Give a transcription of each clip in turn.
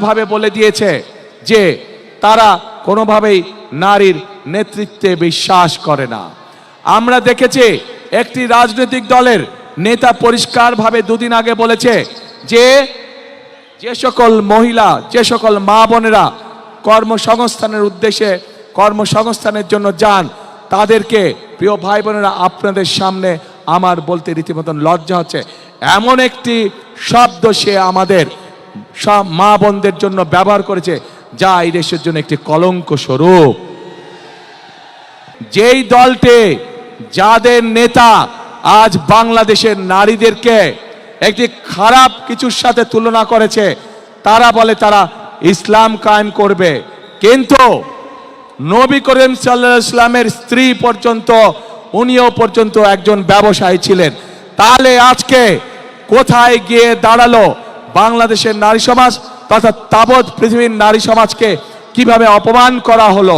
ভাবে বলে দিয়েছে যে তারা কোনোভাবেই নারীর নেতৃত্বে বিশ্বাস করে না। আমরা দেখেছি একটি রাজনৈতিক দলের নেতা পরিষ্কারভাবে দুদিন আগে বলেছে যে যে সকল মহিলা, যে সকল মা বোনেরা কর্মসংস্থানের উদ্দেশ্যে কর্মসংস্থানের জন্য যান, তাদেরকে, প্রিয় ভাই বোনেরা, আপনাদের সামনে আমার বলতে রীতিমতন লজ্জা হচ্ছে, এমন একটি শব্দ সে আমাদের সব মা বোনদের জন্য ব্যবহার করেছে যা এই দেশের জন্য একটি কলঙ্ক স্বরূপ। যেই দলটি, যাদের নেতা আজ বাংলাদেশের নারীদেরকে একটি খারাপ কিছুর সাথে তুলনা করেছে, তারা বলে তারা ইসলাম কায়েম করবে, কিন্তু নবী করিম সাল্লাল্লাহু আলাইহি ওয়াসাল্লামের স্ত্রী পর্যন্ত, উনিও পর্যন্ত একজন ব্যবসায়ী ছিলেন। তাহলে আজকে কোথায় গিয়ে দাঁড়ালো বাংলাদেশের নারী সমাজ তথা তাবৎ পৃথিবীর নারী সমাজকে কিভাবে অপমান করা হলো?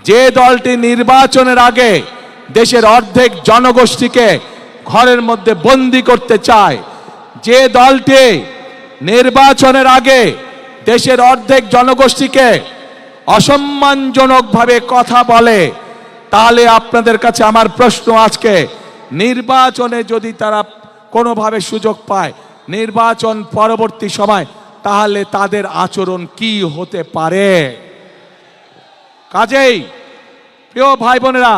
যে দলটি নির্বাচনের আগে দেশের অর্ধেক জনগোষ্ঠীকে ঘরের মধ্যে বন্দী করতে চায়, যে দলটি নির্বাচনের আগে দেশের অর্ধেক জনগোষ্ঠীকে অসম্মানজনকভাবে কথা বলে, তাহলে আপনাদের কাছে আমার প্রশ্ন আজকে, নির্বাচনে যদি তারা কোনোভাবে সুযোগ পায় নির্বাচন পরবর্তী সময়, তাহলে তাদের আচরণ কি হতে পারে? কাজেই প্রিয় ভাই বোনেরা,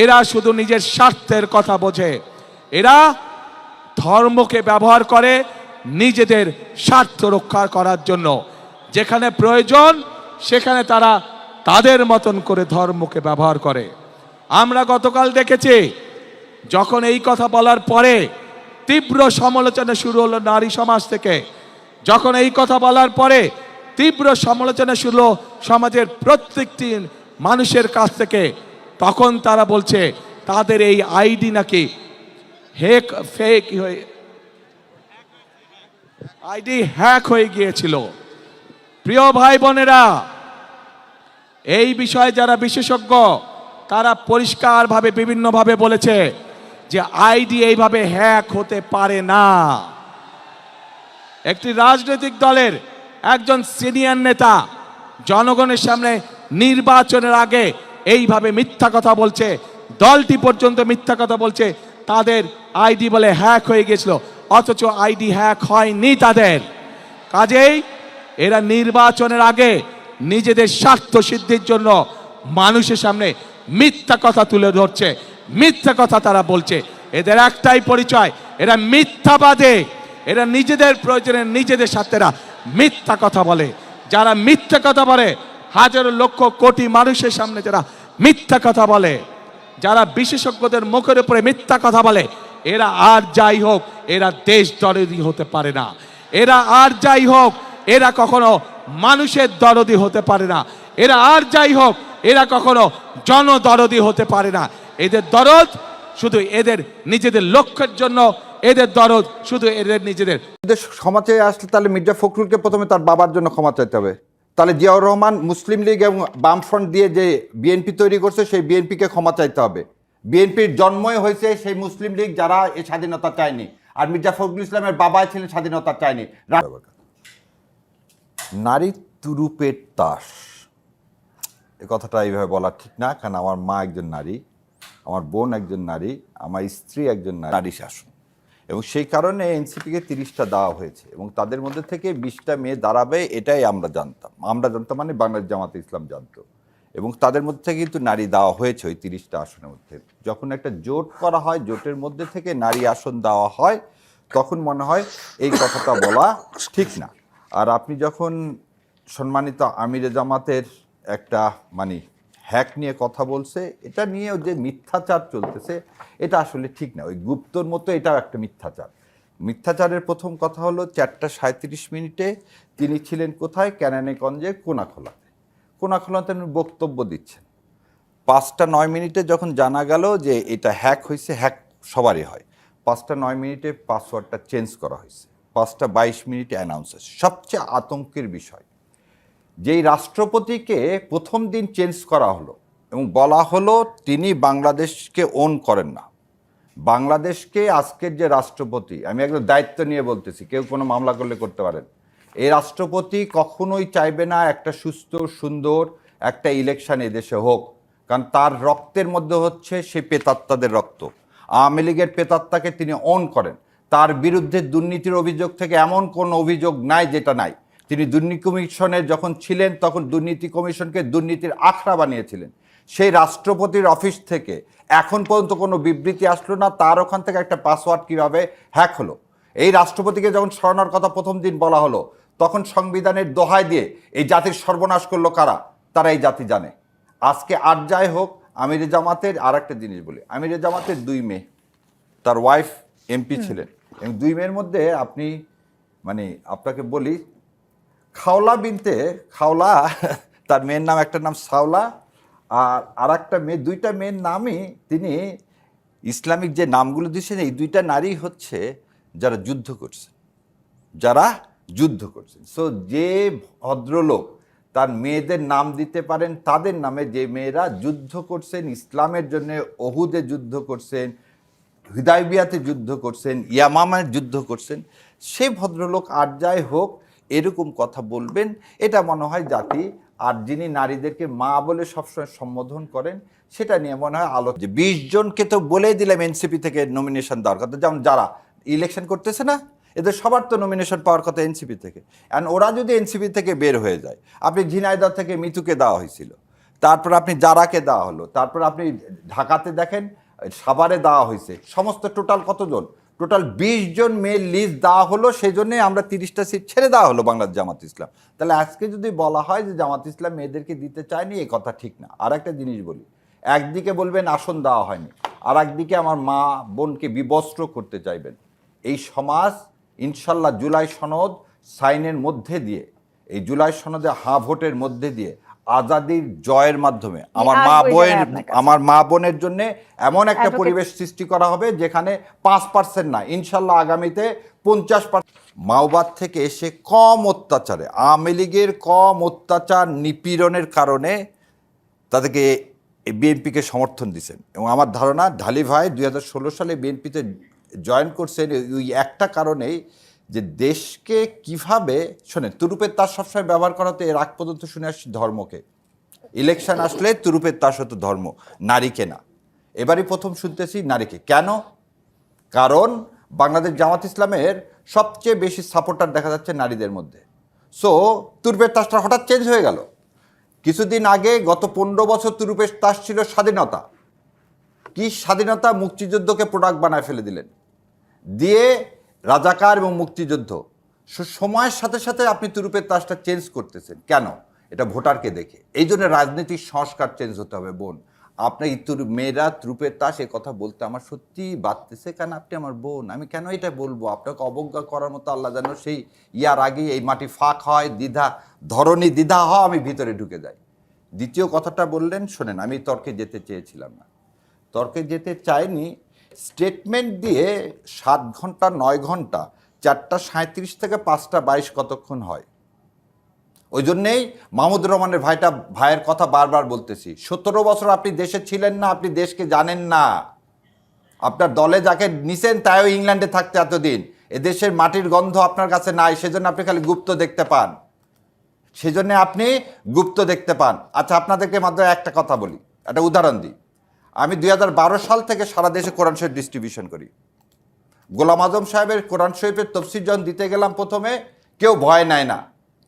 এরা শুধু নিজের স্বার্থের কথা বোঝে, এরা ধর্মকে ব্যবহার করে নিজেদের স্বার্থ রক্ষা করার জন্য। যেখানে প্রয়োজন সেখানে তারা তাদের মতন করে ধর্মকে ব্যবহার করে। আমরা গতকাল দেখেছি, যখন এই কথা বলার পরে তীব্র সমালোচনা শুরু হলো নারী সমাজ থেকে, যখন এই কথা বলার পরে তীব্র সমালোচনা শুরু হলো সমাজের প্রত্যেকটি মানুষের কাছ থেকে, তখন তারা বলছে তাদের এই আইডি নাকি ফেক হয়ে, আইডি হ্যাক হয়ে গিয়েছিল। প্রিয় ভাই বোনেরা, এই বিষয়ে যারা বিশেষজ্ঞ তারা পরিষ্কারভাবে বিভিন্নভাবে বলেছে যে আইডি এইভাবে হ্যাক হতে পারে না। একটি রাজনৈতিক দলের একজন সিনিয়র নেতা জনগণের সামনে নির্বাচনের আগে এইভাবে মিথ্যা কথা বলছে, দলটি পর্যন্ত মিথ্যা কথা বলছে তাদের আইডি বলে হ্যাক হয়ে গেছিল, অথচ আইডি হ্যাক হয়নি তাদের। কাজেই এরা নির্বাচনের আগে নিজেদের স্বার্থ সিদ্ধির জন্য মানুষের সামনে মিথ্যা কথা তুলে ধরছে, মিথ্যা কথা তারা বলছে। এদের একটাই পরিচয়, এরা মিথ্যাবাদী, এরা নিজেদের প্রয়োজনে নিজেদের স্বার্থেরা মিথ্যা কথা বলে। যারা মিথ্যা কথা বলে, হাজারো লক্ষ কোটি মানুষের সামনে যারা মিথ্যা কথা বলে, যারা বিশেষজ্ঞদের মুখের উপরে মিথ্যা কথা বলে, এরা আর যাই হোক এরা দেশ দরদি হতে পারে না, এরা আর যাই হোক এরা কখনো মানুষের দরদি হতে পারে না, এরা আর যাই হোক এরা কখনো জনদরদি হতে পারে না। এদের দরদ শুধু এদের নিজেদের লক্ষ্যের জন্য, এদের দরদ শুধু এদের নিজেদের। ক্ষমা চেয়ে আসলে তাহলে মির্জা ফখরুলকে প্রথমে তার বাবার জন্য ক্ষমা চাইতে হবে, তাহলে জিয়াউর রহমান মুসলিম লীগ এবং বামফ্রন্ট দিয়ে যে বিএনপি তৈরি করছে সেই বিএনপিকে ক্ষমা চাইতে হবে। বিএনপির জন্মই হয়েছে সেই মুসলিম লীগ যারা এই স্বাধীনতা চায়নি, আর মির্জা ফখরুল ইসলামের বাবাই ছিলেন স্বাধীনতা চায়নি। নারী তুরুপের তাস, এ কথাটা এইভাবে বলা ঠিক না, কারণ আমার মা একজন নারী, আমার বোন একজন নারী, আমার স্ত্রী একজন নারী শাসন, এবং সেই কারণে এনসিপিকে 30টা দেওয়া হয়েছে এবং তাদের মধ্যে থেকে 20টা মেয়ে দাঁড়াবে, এটাই আমরা জানতাম মানে বাংলাদেশ জামাতে ইসলাম জানতো, এবং তাদের মধ্যে থেকে কিন্তু নারী দেওয়া হয়েছে ওই 30টা আসনের মধ্যে। যখন একটা জোট করা হয়, জোটের মধ্যে থেকে নারী আসন দেওয়া হয়, তখন মনে হয় এই কথাটা বলা ঠিক না। আর আপনি যখন সম্মানিত আমিরে জামাতের একটা হ্যাক নিয়ে কথা বলছে, এটা নিয়েও যে মিথ্যাচার চলতেছে এটা আসলে ঠিক না, ওই গুপ্তর মতো এটাও একটা মিথ্যাচার। মিথ্যাচারের প্রথম কথা হলো 4টা 37 মিনিটে তিনি ছিলেন কোথায়? কেরানীগঞ্জে কোনাখোলাতে উনি বক্তব্য দিচ্ছেন। 5টা 9 মিনিটে যখন জানা গেল যে এটা হ্যাক হয়েছে, হ্যাক সবারই হয়, 5টা 9 মিনিটে পাসওয়ার্ডটা চেঞ্জ করা হয়েছে, 5টা 22 মিনিটে অ্যানাউন্স হয়েছে। সবচেয়ে আতঙ্কের বিষয়, যেই রাষ্ট্রপতিকে প্রথম দিন চেঞ্জ করা হলো এবং বলা হলো তিনি বাংলাদেশকে ওন করেন না, বাংলাদেশকে আজকের যে রাষ্ট্রপতি, আমি একদম দায়িত্ব নিয়ে বলতেছি, কেউ কোনো মামলা করলে করতে পারেন, এই রাষ্ট্রপতি কখনোই চাইবে না একটা সুস্থ সুন্দর একটা ইলেকশন এদেশে হোক, কারণ তার রক্তের মধ্যে হচ্ছে সেই প্রেতাত্মাদের রক্ত। আওয়ামী লীগের প্রেতাত্মাকে তিনি অন করেন। তার বিরুদ্ধে দুর্নীতির অভিযোগ থেকে এমন কোন অভিযোগ নাই যেটা নাই। তিনি দুর্নীতি কমিশনে যখন ছিলেন তখন দুর্নীতি কমিশনকে দুর্নীতির আখড়া বানিয়েছিলেন। সেই রাষ্ট্রপতির অফিস থেকে এখন পর্যন্ত কোনো বিবৃতি আসলো না তার ওখান থেকে একটা পাসওয়ার্ড কিভাবে হ্যাক হলো। এই রাষ্ট্রপতিকে যখন সরানোর কথা প্রথম দিন বলা হলো তখন সংবিধানের দোহাই দিয়ে এই জাতির সর্বনাশ করলো কারা, তারা এই জাতি জানে। আজকে আর যাই হোক, আমিরে জামাতের আর একটা জিনিস বলি, আমিরে জামাতের 2 মেয়ে, তার ওয়াইফ এমপি ছিলেন, এবং 2 মেয়ের মধ্যে আপনি মানে আপনাকে বলি, খাওলা বিনতে খাওলা তার মেয়ের নাম, একটা নাম সাওলা, আর একটা মেয়ে, 2টা মেয়ের নামই তিনি ইসলামিক যে নামগুলো দিয়েছেন, এই 2টা নারী হচ্ছে যারা যুদ্ধ করছেন, যারা যুদ্ধ করছেন। সো যে ভদ্রলোক তার মেয়েদের নাম দিতে পারেন তাদের নামে, যে মেয়েরা যুদ্ধ করছেন ইসলামের জন্য, ওহুদে যুদ্ধ করছেন, হুদাইবিয়াতে যুদ্ধ করছেন, ইয়ামামায় যুদ্ধ করছেন, সে ভদ্রলোক আর যাই হোক এরকম কথা বলবেন, এটা মনে হয় জাতি। আর যিনি নারীদেরকে মা বলে সবসময় সম্বোধন করেন, সেটা নিয়ে মনে হয় আলো, যে 20 জনকে তো বলেই দিলাম এনসিপি থেকে নমিনেশন দেওয়ার কথা, যেমন যারা ইলেকশন করতেছে না, এদের সবার তো নমিনেশন পাওয়ার কথা এনসিপি থেকে। অ্যান্ড ওরা যদি এনসিপি থেকে বের হয়ে যায়, আপনি ঝিনাইদহ থেকে মিতুকে দেওয়া হয়েছিল, তারপর আপনি জারাকে দেওয়া হলো, তারপর আপনি ঢাকাতে দেখেন সাভারে দেওয়া হয়েছে, সমস্ত টোটাল কতজন, টোটাল 20 জন মেয়ের লিস্ট দেওয়া হলো, সেই জন্যে আমরা 30টা সিট ছেড়ে দেওয়া হলো বাংলাদেশ জামাত ইসলাম। তাহলে আজকে যদি বলা হয় যে জামাত ইসলাম মেয়েদেরকে দিতে চায়নি, এই কথা ঠিক না। আর একটা জিনিস বলি, একদিকে বলবেন আসন দেওয়া হয়নি, আর একদিকে আমার মা বোনকে বিবস্ত্র করতে চাইবেন। এই সমাজ ইনশাল্লাহ জুলাই সনদ সাইনের মধ্যে দিয়ে, এই জুলাই সনদে হা ভোটের মধ্যে দিয়ে, আজাদির জয়ের মাধ্যমে আমার মা বোনের জন্য এমন একটা পরিবেশ সৃষ্টি করা হবে যেখানে 5% না, ইনশাল্লাহ আগামীতে 50%। মাওবাদ থেকে এসে কম অত্যাচারে, আওয়ামী লীগের কম অত্যাচার নিপীড়নের কারণে তাদেরকে বিএনপিকে সমর্থন দিচ্ছেন। এবং আমার ধারণা ঢালি ভাই 2016 সালে বিএনপিতে জয়েন করছেন ওই একটা কারণেই, যে দেশকে কিভাবে, শোনেন, তুরুপের তাস সবসময় ব্যবহার করা হতো, এর আগ পর্যন্ত শুনে আসছি ধর্মকে। ইলেকশন আসলে তুরুপের তাস হতো ধর্ম, নারীকে না। এবারই প্রথম শুনতেছি নারীকে। কেন? কারণ বাংলাদেশ জামাত ইসলামের সবচেয়ে বেশি সাপোর্টার দেখা যাচ্ছে নারীদের মধ্যে। সো তুরুপের তাসটা হঠাৎ চেঞ্জ হয়ে গেল। কিছুদিন আগে গত 15 বছর তুরুপের তাস ছিল স্বাধীনতা। কি স্বাধীনতা? মুক্তিযুদ্ধকে প্রোডাক্ট বানায় ফেলে দিলেন, দিয়ে রাজাকার এবং মুক্তিযুদ্ধ। সময়ের সাথে সাথে আপনি তুরুপের তাসটা চেঞ্জ করতেছেন কেন? এটা ভোটারকে দেখে। এই জন্য রাজনৈতিক সংস্কার চেঞ্জ হতে হবে বোন। আপনার মেয়েরা তুরুপের তাস, এ কথা বলতে আমার সত্যি বাড়তেছে, কারণ আপনি আমার বোন। আমি কেন এটা বলবো? আপনাকে অবজ্ঞা করার মতো আল্লাহ যেন সেই ইয়ার আগে এই মাটি ফাঁক হয়, ধরনী দ্বিধা হয়, আমি ভিতরে ঢুকে যাই। দ্বিতীয় কথাটা বললেন, শোনেন, আমি তর্কে যেতে চেয়েছিলাম না, তর্কে যেতে চাইনি। স্টেটমেন্ট দিয়ে 7 ঘন্টা 9 ঘন্টা, 4টা 37 থেকে 5টা 22 কতক্ষণ হয়? ওই জন্যেই মাহমুদুর রহমানের ভাইয়ের কথা বারবার বলতেছি, 17 বছর আপনি দেশে ছিলেন না, আপনি দেশকে জানেন না। আপনার দলে যাকে নিছেন তাইও ইংল্যান্ডে থাকতে এতদিন, এদেশের মাটির গন্ধ আপনার কাছে নাই, সেজন্য আপনি খালি গুপ্ত দেখতে পান, সেজন্য আপনি গুপ্ত দেখতে পান। আচ্ছা, আপনাদেরকে মাত্র একটা কথা বলি, একটা উদাহরণ দিই। আমি 2012 সাল থেকে সারা দেশে কোরআন শরীফ ডিস্ট্রিবিউশন করি। গোলাম আজম সাহেবের কোরআন শরীফের তফসির যখন দিতে গেলাম প্রথমে, কেউ ভয় নেয় না।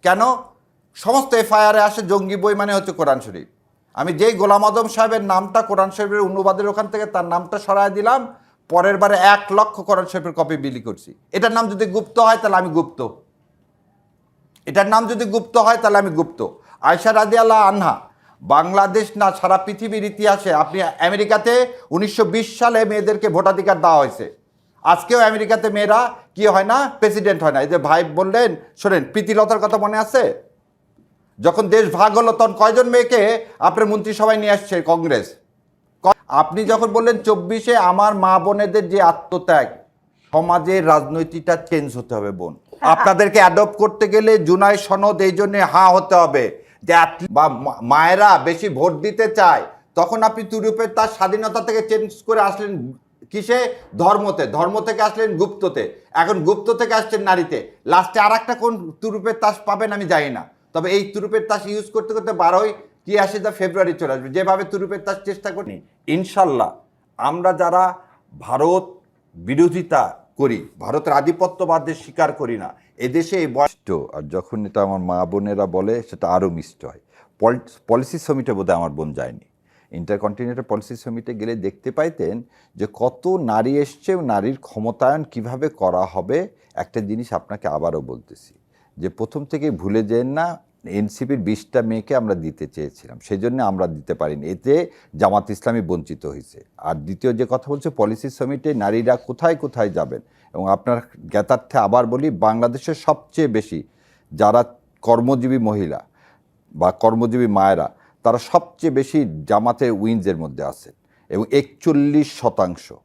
কেন? সমস্ত এফআইআরে আসে জঙ্গি বই মানে হচ্ছে কোরআন শরীফ। আমি যেই গোলাম আজম সাহেবের নামটা কোরআন শরীফের অনুবাদের ওখান থেকে তার নামটা সরায় দিলাম, পরের বারে 1 লক্ষ কোরআন শরীফের কপি বিলি করছি। এটার নাম যদি গুপ্ত হয় তাহলে আমি গুপ্ত, এটার নাম যদি গুপ্ত হয় তাহলে আমি গুপ্ত। আয়েশা রাদিয়াল্লাহু আনহা, বাংলাদেশ না সারা পৃথিবীর ইতিহাসে, আপনি আমেরিকাতে 1920 সালে মেয়েদেরকে ভোটাধিকার দেওয়া হয়েছে। আজকেও আমেরিকাতে মেয়েরা কি হয় না, প্রেসিডেন্ট হয় না। এই যে ভাই বললেন, শোনেন, প্রীতিলতার কথা মনে আছে? যখন দেশ ভাগ হলো তখন কয়জন মেয়েকে আপনার মন্ত্রিসভায় নিয়ে আসছে কংগ্রেস? আপনি যখন বললেন 24-এ আমার মা বোনেদের যে আত্মত্যাগ, সমাজের রাজনৈতিকটা চেঞ্জ হতে হবে বোন। আপনাদেরকে অ্যাডপ্ট করতে গেলে জুলাই সনদ এই জন্য হতে হবে যে বা মায়েরা বেশি ভোট দিতে চায়, তখন আপনি তুরুপের তার স্বাধীনতা থেকে চেঞ্জ করে আসলেন কিসে? ধর্মতে। ধর্ম থেকে আসলেন গুপ্ততে, এখন গুপ্ত থেকে আসছেন নারীতে, লাস্টে আর একটা কোন তুরুপের তাস পাবেন আমি জানি না। তবে এই তুরুপের তাস ইউজ করতে করতে 12 ফেব্রুয়ারি চলে আসবে, যেভাবে তুরুপের তাস চেষ্টা করি। ইনশাল্লাহ আমরা যারা ভারত বিরোধিতা করি, ভারতের আধিপত্যবাদের স্বীকার করি না, এদেশে এই বয়স্ট, আর যখন এটা আমার মা বোনেরা বলে সেটা আরও মিষ্ট হয়। পলিসি সামিটে বোধহয় আমার বোন যায়নি, ইন্টারকন্টিনেন্টাল পলিসি সামিটে গেলে দেখতে পাইতেন যে কত নারী এসছে, নারীর ক্ষমতায়ন কিভাবে করা হবে। একটা জিনিস আপনাকে আবারও বলতেছি যে প্রথম থেকে ভুলে যেন না, এনসিপির 20টা মেয়েকে আমরা দিতে চেয়েছিলাম, সেই জন্য আমরা দিতে পারিনি, এতে জামাত ইসলামী বঞ্চিত হয়েছে। আর দ্বিতীয় যে কথা বলছে পলিসি সামিটে নারীরা কোথায় কোথায় যাবেন, এবং আপনার জ্ঞাতার্থে আবার বলি, বাংলাদেশের সবচেয়ে বেশি যারা কর্মজীবী মহিলা বা কর্মজীবী মায়েরা, তারা সবচেয়ে বেশি জামাতের উইন্সের মধ্যে আছেন, এবং 41%।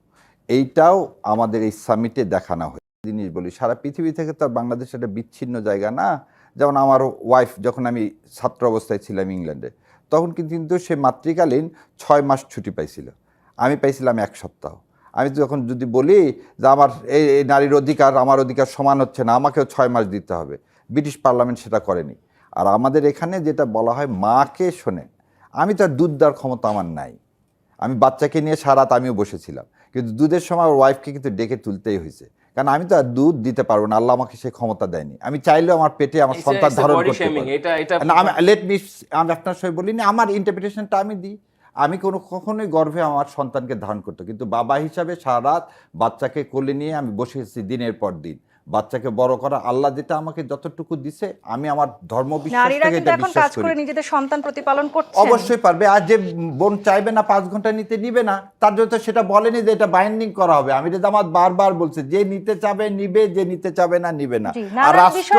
এইটাও আমাদের এই সামিটে দেখানো হয়। জিনিস বলি, সারা পৃথিবী থেকে তো বাংলাদেশ একটা বিচ্ছিন্ন জায়গা না। যেমন আমার ওয়াইফ, যখন আমি ছাত্র অবস্থায় ছিলাম ইংল্যান্ডে, তখন কিন্তু সে মাতৃকালীন 6 মাস ছুটি পাইছিল, আমি পাইছিলাম 1 সপ্তাহ। আমি যখন যদি বলি যে আমার এই নারীর অধিকার, আমার অধিকার সমান হচ্ছে না, আমাকেও 6 মাস দিতে হবে, ব্রিটিশ পার্লামেন্ট সেটা করেনি। আর আমাদের এখানে যেটা বলা হয়, মাকে শোনেন, আমি তো আর দুধ দেওয়ার ক্ষমতা আমার নাই, আমি বাচ্চাকে নিয়ে সারা রাত আমিও বসেছিলাম, কিন্তু দুধের সময় ওর ওয়াইফকে কিন্তু ডেকে তুলতেই হয়েছে, কারণ আমি তো আর দুধ দিতে পারবো না, আল্লাহ আমাকে সেই ক্ষমতা দেয়নি। আমি চাইলেও আমার পেটে আমার সন্তান ধারণ করতে পারি না। আমি আপনার সঙ্গে বলিনি, আমার ইন্টারপ্রিটেশনটা আমি দিই। আমি কখনোই গর্ভে আমার সন্তানকে ধারণ করতো, কিন্তু বাবা হিসাবে সারা রাত বাচ্চাকে কোলে নিয়ে আমি বসে এসেছি দিনের পর দিন, বাচ্চাকে বড় করা। আল্লাহ যেটা আমাকে যতটুকু দিছে, আমি আমার ধর্মবিশ্বাস থেকে এটা বিশ্বাস করি। নিজেদের সন্তান প্রতিপালন করছে, অবশ্যই পারবে। আর যে বোন চাইবে না 5 ঘন্টা নিতে, নিবে না, তার জন্য তো সেটা বলেনি যে এটা বাইন্ডিং করা হবে। আমি জামাত বারবার বলছে, যে নিতে চাবে নিবে, যে নিতে চাবে না নিবে না। আর রাষ্ট্র